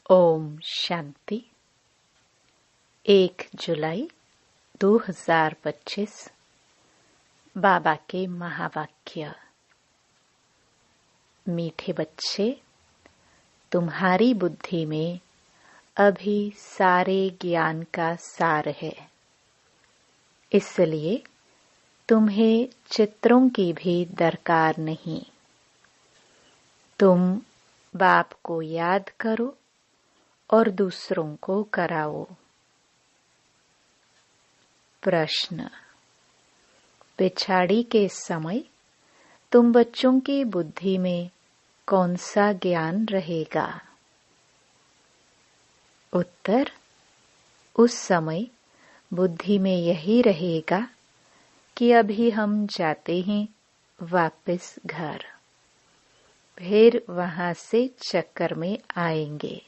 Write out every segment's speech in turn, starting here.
ओम शांति। 1 जुलाई 2025 बाबा के महावाक्य। मीठे बच्चे, तुम्हारी बुद्धि में अभी सारे ज्ञान का सार है, इसलिए तुम्हें चित्रों की भी दरकार नहीं। तुम बाप को याद करो और दूसरों को कराओ। प्रश्न। पिछाड़ी के समय तुम बच्चों की बुद्धि में कौन सा ज्ञान रहेगा? उत्तर। उस समय बुद्धि में यही रहेगा कि अभी हम जाते हैं वापस घर, फिर वहां से चक्कर में आएंगे,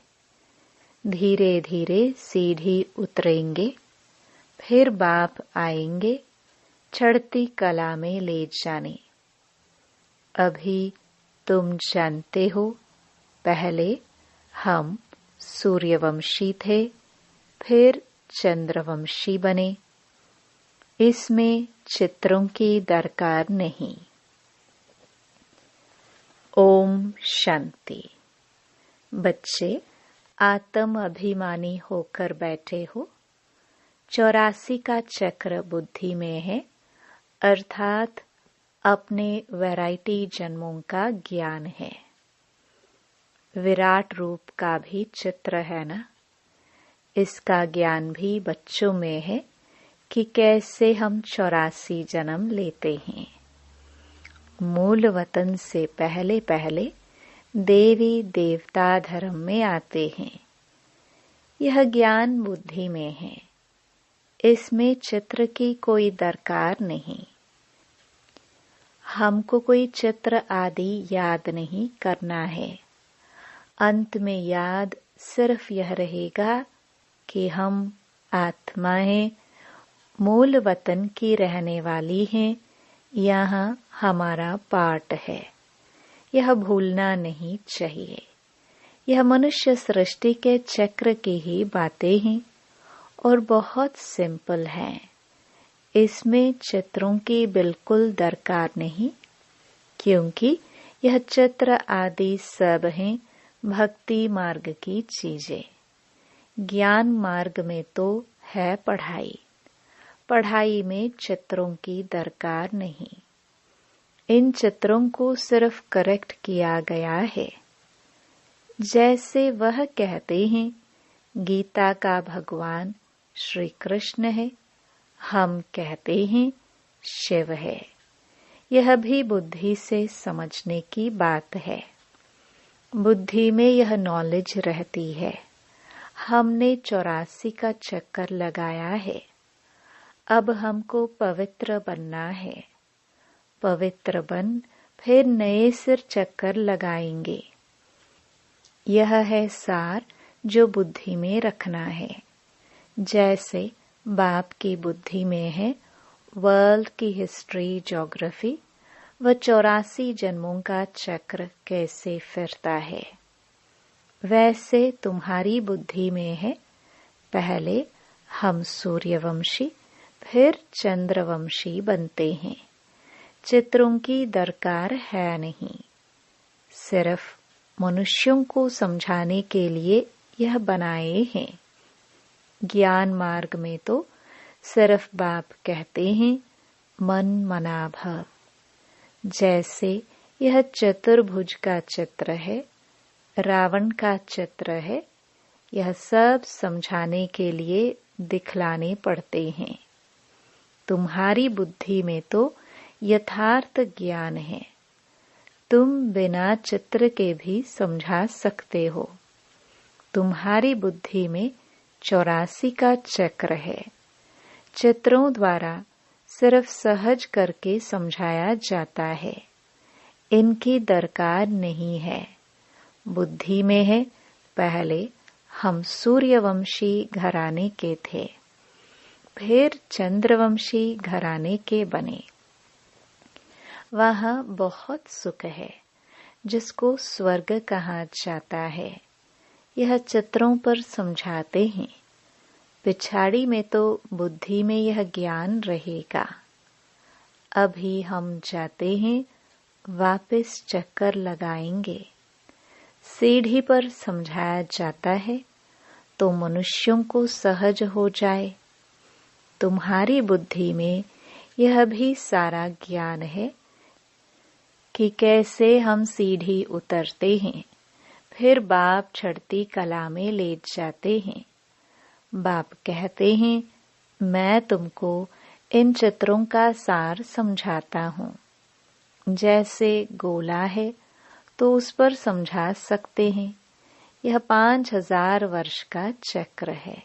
धीरे धीरे सीढ़ी उतरेंगे, फिर बाप आएंगे चढ़ती कला में ले जाने। अभी तुम जानते हो, पहले हम सूर्यवंशी थे, फिर चंद्रवंशी बने। इसमें चित्रों की दरकार नहीं। ओम शांति। बच्चे, आत्म अभिमानी होकर बैठे हो। 84 का चक्र बुद्धि में है, अर्थात अपने वैरायटी जन्मों का ज्ञान है। विराट रूप का भी चित्र है ना, इसका ज्ञान भी बच्चों में है कि कैसे हम 84 जन्म लेते हैं। मूल वतन से पहले पहले देवी देवता धर्म में आते हैं। यह ज्ञान बुद्धि में है, इसमें चित्र की कोई दरकार नहीं। हमको कोई चित्र आदि याद नहीं करना है। अंत में याद सिर्फ यह रहेगा कि हम आत्माएं मूल वतन की रहने वाली हैं, यहाँ हमारा पार्ट है। यह भूलना नहीं चाहिए। यह मनुष्य सृष्टि के चक्र की ही बातें हैं और बहुत सिंपल हैं। इसमें चित्रों की बिल्कुल दरकार नहीं, क्योंकि यह चित्र आदि सब हैं भक्ति मार्ग की चीजें। ज्ञान मार्ग में तो है पढ़ाई, पढ़ाई में चित्रों की दरकार नहीं। इन चित्रों को सिर्फ करेक्ट किया गया है। जैसे वह कहते हैं, गीता का भगवान श्री कृष्ण है, हम कहते हैं शिव है। यह भी बुद्धि से समझने की बात है। बुद्धि में यह नॉलेज रहती है। हमने 84 का चक्कर लगाया है। अब हमको पवित्र बनना है। पवित्र बन फिर नए सिर चक्कर लगाएंगे। यह है सार जो बुद्धि में रखना है। जैसे बाप की बुद्धि में है वर्ल्ड की हिस्ट्री, ज्योग्राफी व 84 जन्मों का चक्र कैसे फिरता है, वैसे तुम्हारी बुद्धि में है पहले हम सूर्यवंशी फिर चंद्रवंशी बनते हैं। चित्रों की दरकार है नहीं। सिर्फ मनुष्यों को समझाने के लिए यह बनाए हैं। ज्ञान मार्ग में तो सिर्फ बाप कहते हैं मन मना भव। जैसे यह चतुर्भुज का चित्र है, रावण का चित्र है, यह सब समझाने के लिए दिखलाने पड़ते हैं। तुम्हारी बुद्धि में तो यथार्थ ज्ञान है। तुम बिना चित्र के भी समझा सकते हो। तुम्हारी बुद्धि में 84 का चक्र है। चित्रों द्वारा सिर्फ सहज करके समझाया जाता है। इनकी दरकार नहीं है। बुद्धि में है पहले हम सूर्यवंशी घराने के थे, फिर चंद्रवंशी घराने के बने। वहाँ बहुत सुख है, जिसको स्वर्ग कहा जाता है। यह चित्रों पर समझाते हैं। पिछाड़ी में तो बुद्धि में यह ज्ञान रहेगा। अभी हम जाते हैं, वापस चक्कर लगाएंगे। सीढ़ी पर समझाया जाता है तो मनुष्यों को सहज हो जाए। तुम्हारी बुद्धि में यह भी सारा ज्ञान है कि कैसे हम सीढ़ी उतरते हैं। फिर बाप चढ़ती कला में ले जाते हैं। बाप कहते हैं, मैं तुमको इन चित्रों का सार समझाता हूँ। जैसे गोला है तो उस पर समझा सकते हैं। यह 5000 वर्ष का चक्र है।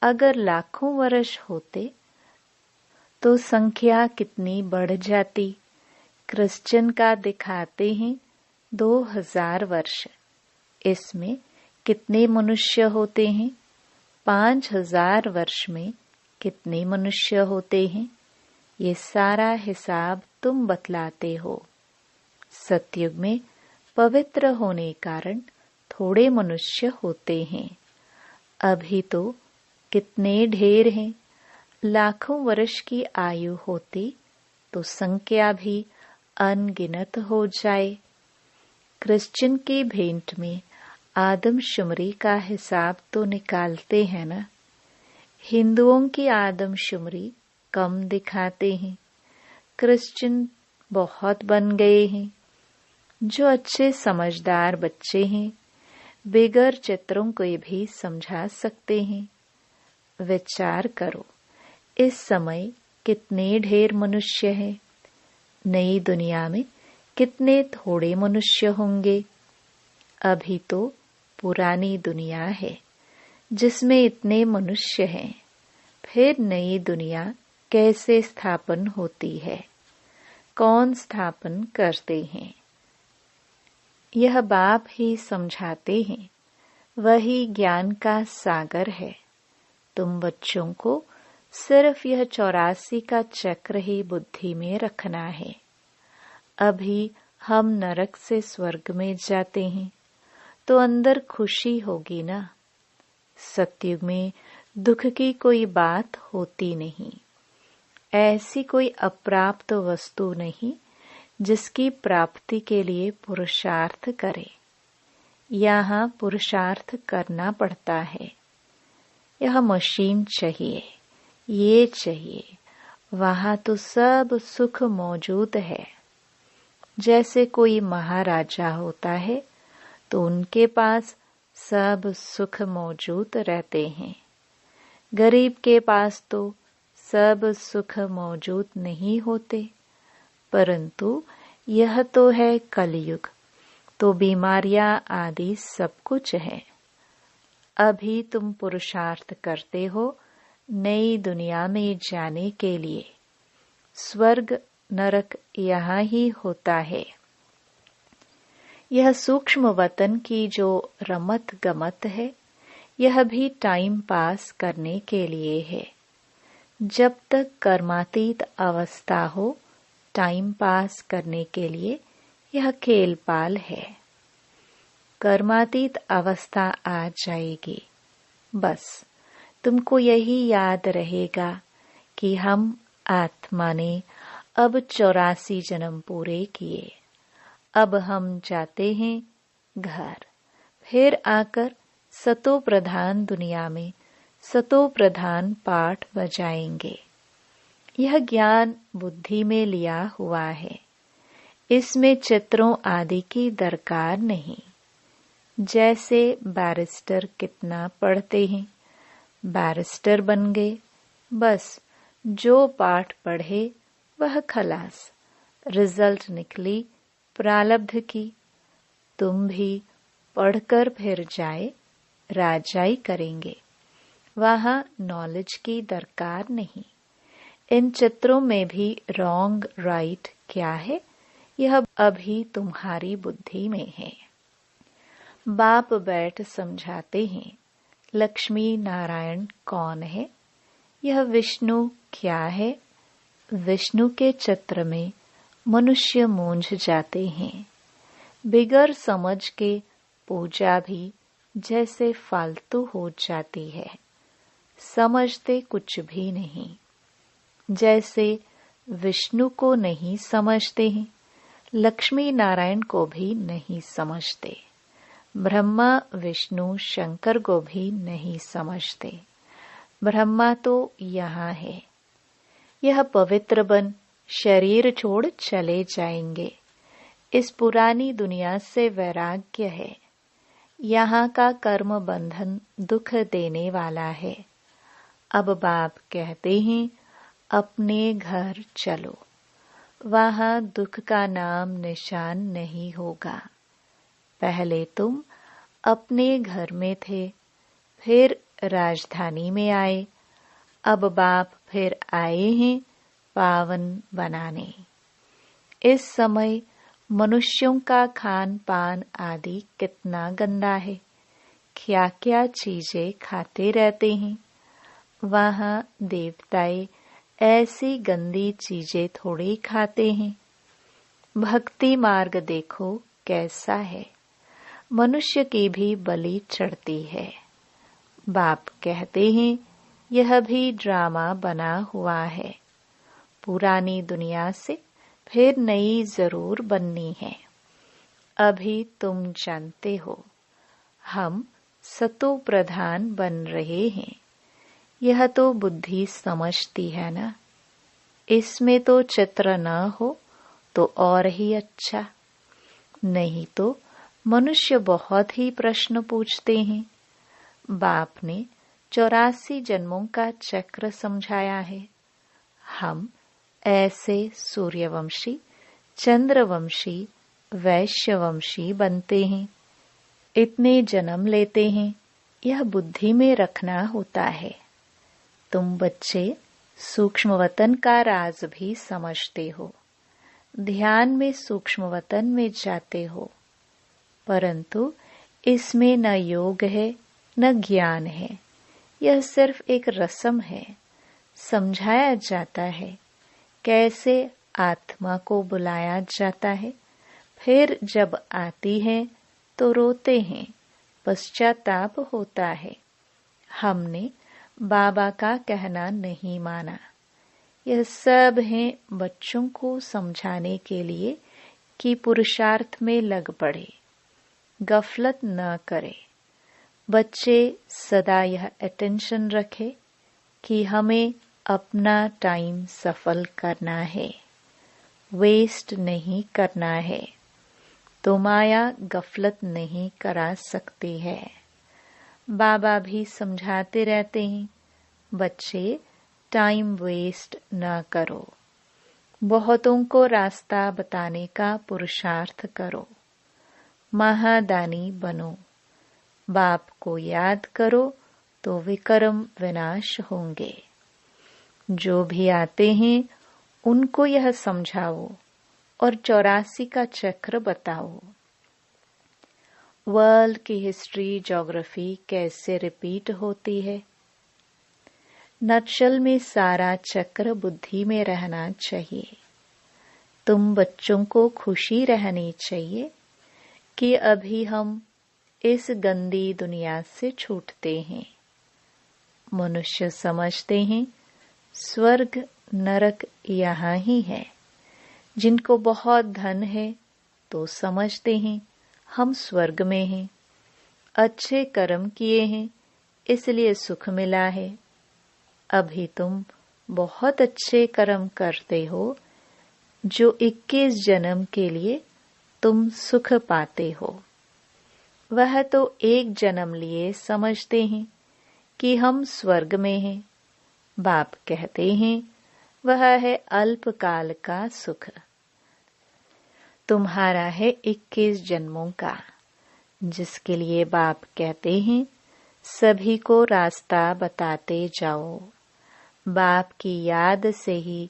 अगर लाखों वर्ष होते तो संख्या कितनी बढ़ जाती। क्रिश्चियन का दिखाते हैं 2000 वर्ष। इसमें कितने मनुष्य होते हैं? 5000 वर्ष में कितने मनुष्य होते हैं? ये सारा हिसाब तुम बतलाते हो। सतयुग में पवित्र होने कारण थोड़े मनुष्य होते हैं। अभी तो कितने ढेर हैं। लाखों वर्ष की आयु होती तो संख्या भी अनगिनत हो जाए। क्रिश्चियन की भेंट में आदमशुमारी का हिसाब तो निकालते हैं ना। हिंदुओं की आदमशुमारी कम दिखाते हैं। क्रिश्चियन बहुत बन गए हैं। जो अच्छे समझदार बच्चे हैं बिगर चित्रों को भी समझा सकते हैं। विचार करो, इस समय कितने ढेर मनुष्य हैं। नई दुनिया में कितने थोड़े मनुष्य होंगे। अभी तो पुरानी दुनिया है जिसमें इतने मनुष्य हैं। फिर नई दुनिया कैसे स्थापन होती है? कौन स्थापन करते हैं? यह बाप ही समझाते हैं। वही ज्ञान का सागर है। तुम बच्चों को सिर्फ यह 84 का चक्र ही बुद्धि में रखना है। अभी हम नरक से स्वर्ग में जाते हैं तो अंदर खुशी होगी ना। सतयुग में दुख की कोई बात होती नहीं। ऐसी कोई अप्राप्त वस्तु नहीं जिसकी प्राप्ति के लिए पुरुषार्थ करे। यहाँ पुरुषार्थ करना पड़ता है। यह मशीन चाहिए, ये चाहिए। वहाँ तो सब सुख मौजूद है। जैसे कोई महाराजा होता है तो उनके पास सब सुख मौजूद रहते हैं। गरीब के पास तो सब सुख मौजूद नहीं होते। परंतु यह तो है कलयुग, तो बीमारियां आदि सब कुछ है। अभी तुम पुरुषार्थ करते हो नई दुनिया में जाने के लिए। स्वर्ग नरक यहाँ ही होता है। यह सूक्ष्म वतन की जो रमत गमत है यह भी टाइम पास करने के लिए है। जब तक कर्मातीत अवस्था हो टाइम पास करने के लिए यह खेल पाल है। कर्मातीत अवस्था आ जाएगी, बस तुमको यही याद रहेगा कि हम आत्मा ने अब 84 जन्म पूरे किए। अब हम जाते हैं घर। फिर आकर सतो प्रधान दुनिया में सतो प्रधान पाठ बजाएंगे। यह ज्ञान बुद्धि में लिया हुआ है। इसमें चित्रों आदि की दरकार नहीं। जैसे बैरिस्टर कितना पढ़ते हैं, बैरिस्टर बन गए। बस जो पाठ पढ़े वह खलास। रिजल्ट निकली प्रारब्ध की। तुम भी पढ़कर फिर जाए राजाई करेंगे। वहाँ नॉलेज की दरकार नहीं। इन चित्रों में भी रॉन्ग राइट क्या है यह अभी तुम्हारी बुद्धि में है। बाप बैठ समझाते हैं लक्ष्मी नारायण कौन है, यह विष्णु क्या है। विष्णु के चित्र में मनुष्य मूंझ जाते हैं। बिगर समझ के पूजा भी जैसे फालतू हो जाती है, समझते कुछ भी नहीं। जैसे विष्णु को नहीं समझते हैं, लक्ष्मी नारायण को भी नहीं समझते, ब्रह्मा विष्णु शंकर को भी नहीं समझते। ब्रह्मा तो यहाँ है। यह पवित्र बन शरीर छोड़ चले जाएंगे। इस पुरानी दुनिया से वैराग्य है। यहाँ का कर्म बंधन दुख देने वाला है। अब बाप कहते हैं अपने घर चलो, वहाँ दुख का नाम निशान नहीं होगा। पहले तुम अपने घर में थे, फिर राजधानी में आए, अब बाप फिर आए हैं पावन बनाने। इस समय मनुष्यों का खान पान आदि कितना गंदा है, क्या क्या चीजें खाते रहते हैं। वहाँ देवताएं ऐसी गंदी चीजें थोड़ी खाते हैं। भक्ति मार्ग देखो कैसा है, मनुष्य की भी बलि चढ़ती है। बाप कहते हैं यह भी ड्रामा बना हुआ है। पुरानी दुनिया से फिर नई जरूर बननी है। अभी तुम जानते हो हम सतो प्रधान बन रहे हैं। यह तो बुद्धि समझती है ना। इसमें तो चित्र न हो तो और ही अच्छा। नहीं तो मनुष्य बहुत ही प्रश्न पूछते हैं। बाप ने 84 जन्मों का चक्र समझाया है। हम ऐसे सूर्यवंशी, चंद्रवंशी, वैश्यवंशी बनते हैं। इतने जन्म लेते हैं, यह बुद्धि में रखना होता है। तुम बच्चे सूक्ष्मवतन का राज भी समझते हो, ध्यान में सूक्ष्मवतन में जाते हो, परंतु इसमें न योग है न ज्ञान है। यह सिर्फ एक रस्म है। समझाया जाता है कैसे आत्मा को बुलाया जाता है। फिर जब आती है तो रोते हैं, पश्चाताप होता है। हमने बाबा का कहना नहीं माना। यह सब है बच्चों को समझाने के लिए कि पुरुषार्थ में लग पड़े, गफलत न करे। बच्चे सदा यह अटेंशन रखे कि हमें अपना टाइम सफल करना है, वेस्ट नहीं करना है। तो माया गफलत नहीं करा सकती है। बाबा भी समझाते रहते हैं बच्चे टाइम वेस्ट न करो, बहुतों को रास्ता बताने का पुरुषार्थ करो, महादानी बनो। बाप को याद करो तो विकर्म विनाश होंगे। जो भी आते हैं उनको यह समझाओ और 84 का चक्र बताओ। वर्ल्ड की हिस्ट्री, ज्योग्राफी कैसे रिपीट होती है। नक्शल में सारा चक्र बुद्धि में रहना चाहिए। तुम बच्चों को खुशी रहनी चाहिए कि अभी हम इस गंदी दुनिया से छूटते हैं। मनुष्य समझते हैं स्वर्ग नरक यहाँ ही है। जिनको बहुत धन है तो समझते हैं हम स्वर्ग में हैं। अच्छे कर्म किए हैं इसलिए सुख मिला है। अभी तुम बहुत अच्छे कर्म करते हो जो 21 जन्म के लिए तुम सुख पाते हो। वह तो एक जन्म लिए समझते हैं कि हम स्वर्ग में हैं। बाप कहते हैं वह है अल्पकाल का सुख। तुम्हारा है 21 जन्मों का, जिसके लिए बाप कहते हैं सभी को रास्ता बताते जाओ। बाप की याद से ही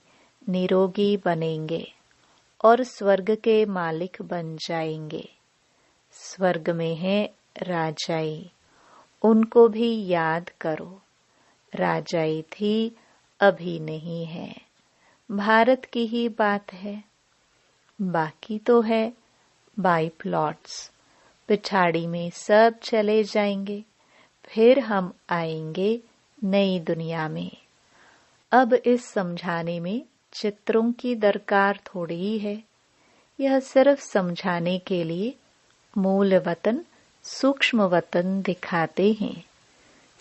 निरोगी बनेंगे और स्वर्ग के मालिक बन जाएंगे। स्वर्ग में है राजाई, उनको भी याद करो। राजाई थी अभी नहीं है। भारत की ही बात है। बाकी तो है बाई प्लॉट्स। पिछाड़ी में सब चले जाएंगे, फिर हम आएंगे नई दुनिया में। अब इस समझाने में चित्रों की दरकार थोड़ी ही है। यह सिर्फ समझाने के लिए मूल वतन, सूक्ष्म वतन दिखाते हैं,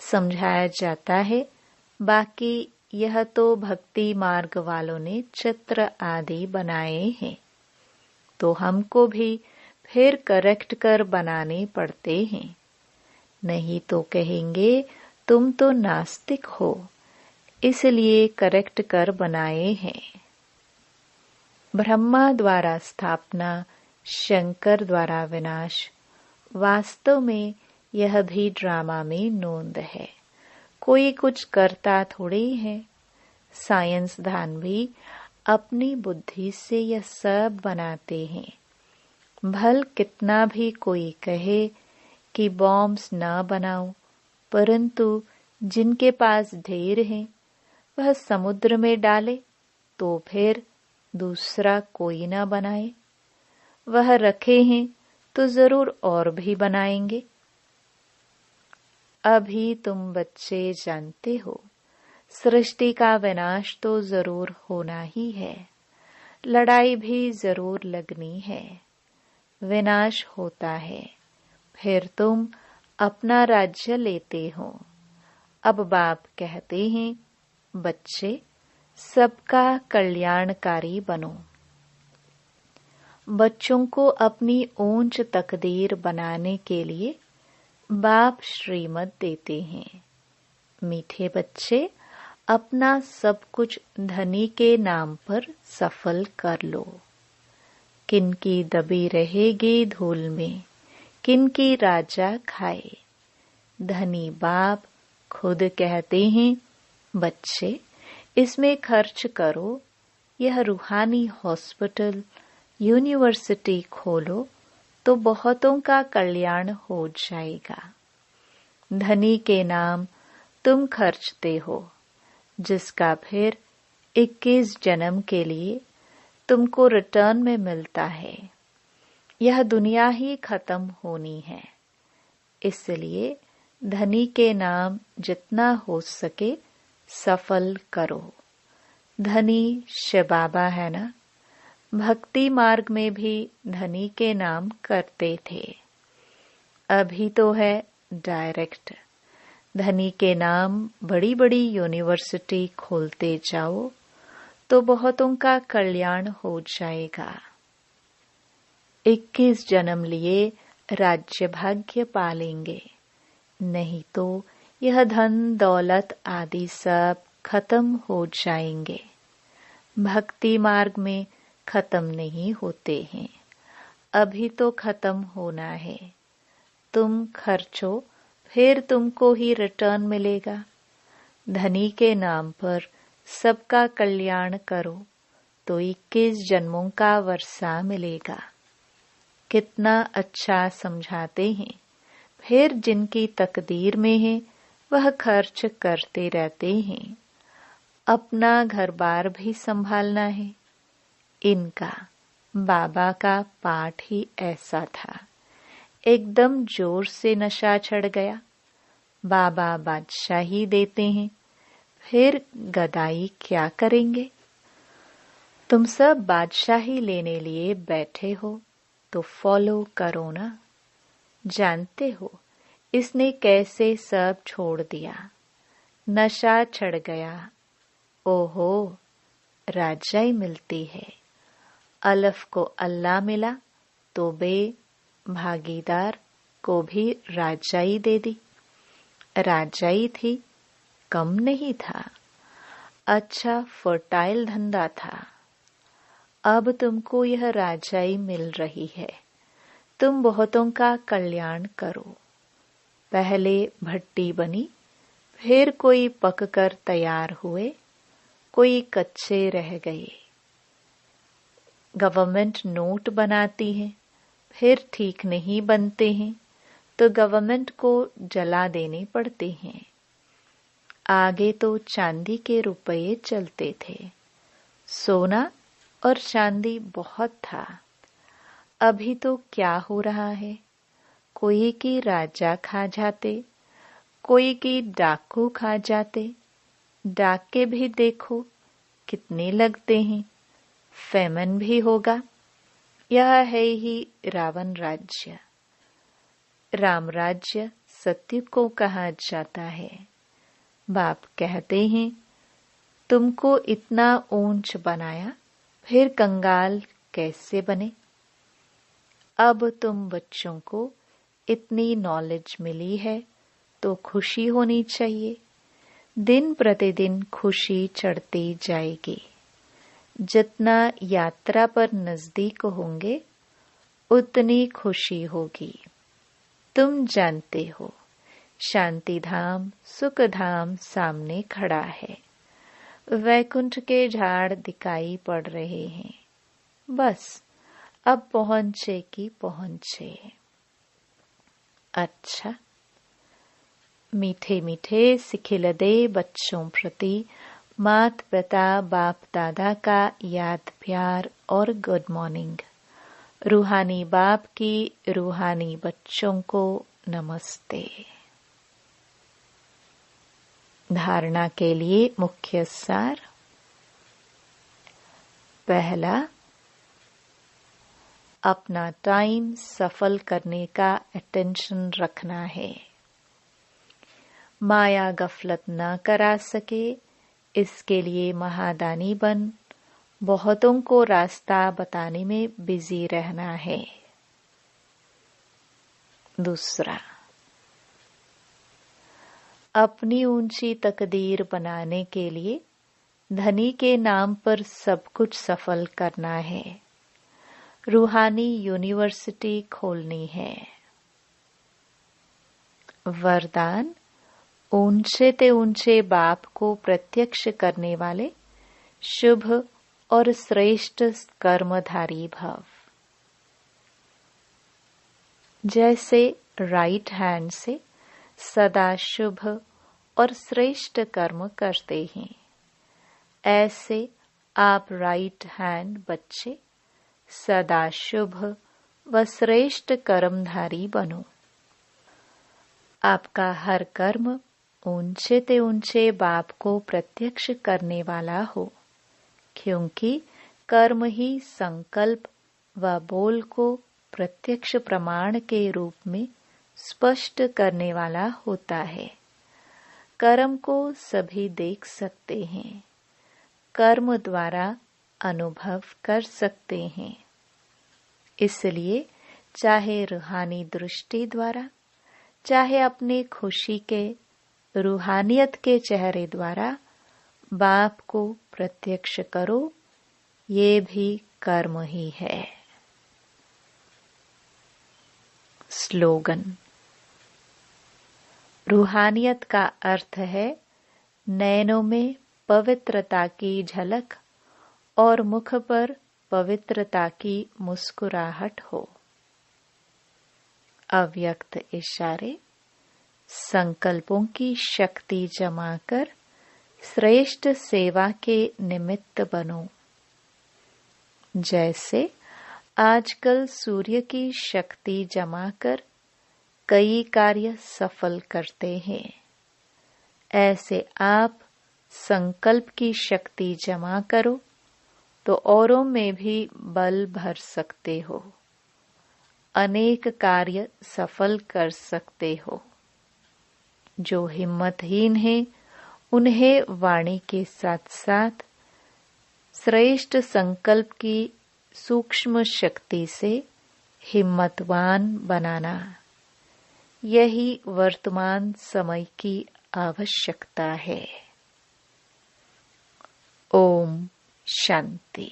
समझाया जाता है। बाकी यह तो भक्ति मार्ग वालों ने चित्र आदि बनाए हैं, तो हमको भी फिर करेक्ट कर बनाने पड़ते हैं। नहीं तो कहेंगे तुम तो नास्तिक हो, इसलिए करेक्ट कर बनाए हैं। ब्रह्मा द्वारा स्थापना, शंकर द्वारा विनाश, वास्तव में यह भी ड्रामा में नोंद है। कोई कुछ करता थोड़ी है। साइंसदान भी अपनी बुद्धि से यह सब बनाते हैं। भल कितना भी कोई कहे कि बॉम्ब्स न बनाओ, परंतु जिनके पास ढेर हैं वह समुद्र में डाले तो फिर दूसरा कोई न बनाए। वह रखे हैं तो जरूर और भी बनाएंगे। अभी तुम बच्चे जानते हो, सृष्टि का विनाश तो जरूर होना ही है, लड़ाई भी जरूर लगनी है। विनाश होता है, फिर तुम अपना राज्य लेते हो। अब बाप कहते हैं, बच्चे सबका कल्याणकारी बनो। बच्चों को अपनी ऊंच तकदीर बनाने के लिए बाप श्रीमत देते हैं। मीठे बच्चे, अपना सब कुछ धनी के नाम पर सफल कर लो। किनकी दबी रहेगी धूल में, किनकी राजा खाए। धनी बाप खुद कहते हैं, बच्चे इसमें खर्च करो। यह रूहानी हॉस्पिटल, यूनिवर्सिटी खोलो तो बहुतों का कल्याण हो जाएगा। धनी के नाम तुम खर्चते हो, जिसका फिर 21 जन्म के लिए तुमको रिटर्न में मिलता है। यह दुनिया ही खत्म होनी है, इसलिए धनी के नाम जितना हो सके सफल करो। धनी शिव बाबा है ना, भक्ति मार्ग में भी धनी के नाम करते थे। अभी तो है डायरेक्ट। धनी के नाम बड़ी बड़ी यूनिवर्सिटी खोलते जाओ तो बहुतों का कल्याण हो जाएगा। 21 जन्म लिए राज्य भाग्य पालेंगे, नहीं तो यह धन दौलत आदि सब खत्म हो जाएंगे। भक्ति मार्ग में खत्म नहीं होते हैं, अभी तो खत्म होना है। तुम खर्चो, फिर तुमको ही रिटर्न मिलेगा। धनी के नाम पर सबका कल्याण करो तो 21 जन्मों का वर्षा मिलेगा। कितना अच्छा समझाते हैं। फिर जिनकी तकदीर में है वह खर्च करते रहते हैं। अपना घर बार भी संभालना है। इनका बाबा का पाठ ही ऐसा था, एकदम जोर से नशा चढ़ गया। बाबा बादशाही देते हैं, फिर गदाई क्या करेंगे। तुम सब बादशाही लेने लिए बैठे हो तो फॉलो करो ना। जानते हो इसने कैसे सब छोड़ दिया, नशा चढ़ गया। ओहो, राजाई मिलती है। अलफ को अल्लाह मिला तो बे भागीदार को भी राजाई दे दी। राजाई थी, कम नहीं था, अच्छा फर्टाइल धंधा था। अब तुमको यह राजाई मिल रही है, तुम बहुतों का कल्याण करो। पहले भट्टी बनी, फिर कोई पककर तैयार हुए, कोई कच्चे रह गए। गवर्नमेंट नोट बनाती है, फिर ठीक नहीं बनते हैं तो गवर्नमेंट को जला देने पड़ते हैं। आगे तो चांदी के रुपये चलते थे, सोना और चांदी बहुत था। अभी तो क्या हो रहा है, कोई की राजा खा जाते, कोई की डाकू खा जाते। डाके भी देखो कितने लगते हैं, फेमन भी होगा। यह है ही रावण राज्य। राम राज्य सत्य को कहा जाता है। बाप कहते हैं, तुमको इतना ऊंच बनाया, फिर कंगाल कैसे बने? अब तुम बच्चों को इतनी नॉलेज मिली है तो खुशी होनी चाहिए। दिन प्रतिदिन खुशी चढ़ती जाएगी। जितना यात्रा पर नजदीक होंगे उतनी खुशी होगी। तुम जानते हो, शांति धाम, सुख धाम सामने खड़ा है। वैकुंठ के झाड़ दिखाई पड़ रहे हैं। बस अब पहुंचे कि पहुंचे। अच्छा, मीठे मीठे सिखिलदे बच्चों प्रति मात पिता बाप दादा का याद प्यार और गुड मॉर्निंग। रूहानी बाप की रूहानी बच्चों को नमस्ते। धारणा के लिए मुख्य सार। पहला, अपना टाइम सफल करने का अटेंशन रखना है। माया गफलत न करा सके, इसके लिए महादानी बन बहुतों को रास्ता बताने में बिजी रहना है। दूसरा, अपनी ऊंची तकदीर बनाने के लिए धनी के नाम पर सब कुछ सफल करना है। रूहानी यूनिवर्सिटी खोलनी है। वरदान, ऊंचे ते ऊंचे बाप को प्रत्यक्ष करने वाले शुभ और श्रेष्ठ कर्मधारी भव। जैसे राइट हैंड से सदा शुभ और श्रेष्ठ कर्म करते हैं, ऐसे आप राइट हैंड बच्चे सदा शुभ व श्रेष्ठ कर्मधारी बनो। आपका हर कर्म ऊंचे ते ऊंचे बाप को प्रत्यक्ष करने वाला हो, क्योंकि कर्म ही संकल्प व बोल को प्रत्यक्ष प्रमाण के रूप में स्पष्ट करने वाला होता है। कर्म को सभी देख सकते हैं, कर्म द्वारा अनुभव कर सकते हैं। इसलिए चाहे रूहानी दृष्टि द्वारा, चाहे अपने खुशी के रूहानियत के चेहरे द्वारा बाप को प्रत्यक्ष करो, ये भी कर्म ही है। स्लोगन। रूहानियत का अर्थ है नैनों में पवित्रता की झलक और मुख पर पवित्रता की मुस्कुराहट हो। अव्यक्त इशारे। संकल्पों की शक्ति जमा कर श्रेष्ठ सेवा के निमित्त बनो। जैसे आजकल सूर्य की शक्ति जमा कर कई कार्य सफल करते हैं, ऐसे आप संकल्प की शक्ति जमा करो तो औरों में भी बल भर सकते हो, अनेक कार्य सफल कर सकते हो। जो हिम्मतहीन हैं, उन्हें वाणी के साथ साथ श्रेष्ठ संकल्प की सूक्ष्म शक्ति से हिम्मतवान बनाना, यही वर्तमान समय की आवश्यकता है। ओम शांति।